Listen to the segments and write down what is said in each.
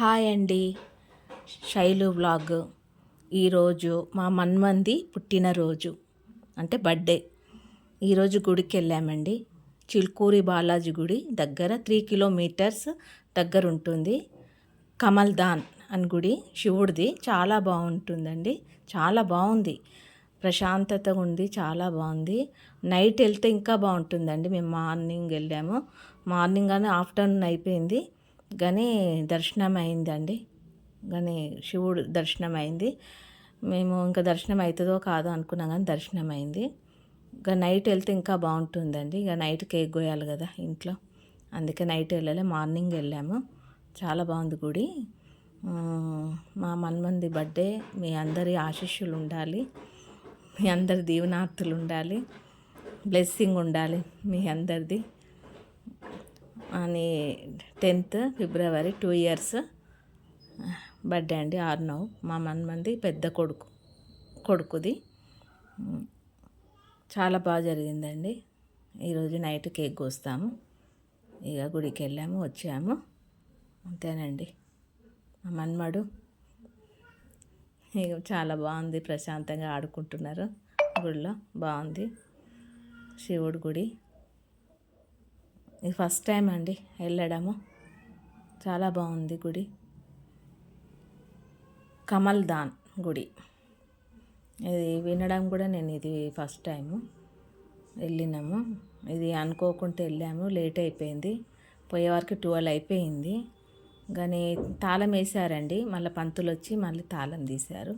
Hi అండి, Shailu vlog. ఈరోజు మా మన్మంది పుట్టినరోజు అంటే బర్త్డే. ఈరోజు గుడికి వెళ్ళామండి. చిల్కూరి బాలాజీ గుడి దగ్గర 3 కిలోమీటర్స్ దగ్గర ఉంటుంది. కమల్దాన్ అని గుడి, శివుడిది. చాలా బాగుంటుందండి, చాలా బాగుంది, ప్రశాంతతగా ఉంది, చాలా బాగుంది. నైట్ వెళ్తే ఇంకా బాగుంటుందండి. మేము మార్నింగ్ వెళ్ళాము, మార్నింగ్ కానీ ఆఫ్టర్నూన్ అయిపోయింది కానీ దర్శనం అయిందండి. కానీ శివుడు దర్శనం అయింది. మేము ఇంకా దర్శనం అవుతుందో కాదో అనుకున్నాం కానీ దర్శనం అయింది. ఇంకా నైట్ వెళ్తే ఇంకా బాగుంటుందండి. ఇక నైట్ కేక్ కోయాలి కదా ఇంట్లో, అందుకే నైట్ వెళ్ళలే, మార్నింగ్ వెళ్ళాము. చాలా బాగుంది గుడి. మా మన్మంది బర్త్డే. మీ అందరి ఆశీస్సులు ఉండాలి, మీ అందరి దీవెనార్తులు ఉండాలి, బ్లెస్సింగ్ ఉండాలి మీ అందరిది అని. 10th ఫిబ్రవరి 2 years బర్త్డే అండి. ఆర్నవ్ మా మన్మంది పెద్ద కొడుకుది. చాలా బాగా జరిగిందండి. ఈరోజు నైట్ కేక్ కోస్తాము. ఇక గుడికి వెళ్ళాము, వచ్చాము, అంతేనండి. మా మన్మడు ఇక చాలా బాగుంది, ప్రశాంతంగా ఆడుకుంటున్నారు గుడిలో. బాగుంది శివుడి గుడి. ఇది ఫస్ట్ టైం అండి వెళ్ళడము. చాలా బాగుంది గుడి. కమల్దాన్ గుడి ఇది వినడం కూడా, నేను ఇది ఫస్ట్ టైము వెళ్ళినాము. ఇది అనుకోకుండా వెళ్ళాము, లేట్ అయిపోయింది. పోయేవారికి 12 అయిపోయింది. కానీ తాళం వేశారండి, మళ్ళీ పంతులు వచ్చి మళ్ళీ తాళం తీశారు.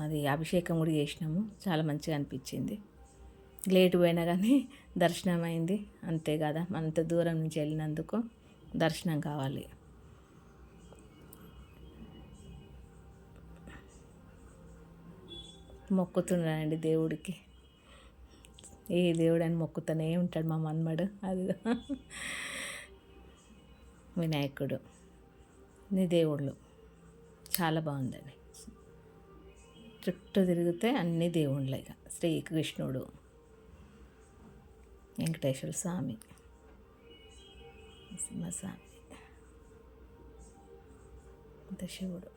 మరి అభిషేకం కూడా చేసినాము, చాలా మంచిగా అనిపించింది. లేట్ పోయినా కానీ దర్శనం అయింది, అంతే కదా. అంత దూరం నుంచి వెళ్ళినందుకు దర్శనం కావాలి. మొక్కుతున్నానండి దేవుడికి. ఏ దేవుడు అని మొక్కుతూనే ఉంటాడు మా మన్మడు. అది వినాయకుడు, నీ దేవుళ్ళు. చాలా బాగుందండి. చుట్టూ తిరిగితే అన్ని దేవుళ్ళే. ఇక శ్రీకృష్ణుడు, వెంకటేశ్వర స్వామి, నరసింహస్వామి, శివుడు.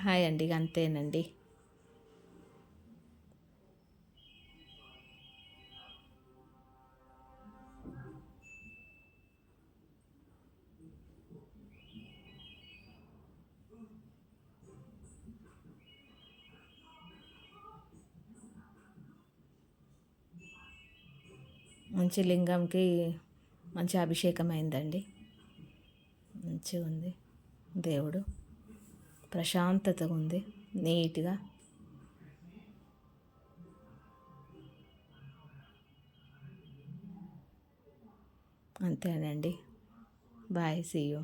హాయ్ అండి, అంతేనండి. మంచి లింగంకి మంచి అభిషేకం అయిందండి. మంచిగా ఉంది దేవుడు, ప్రశాంతతగా ఉంది, నీట్గా. అంతేనండి. Bye, see you.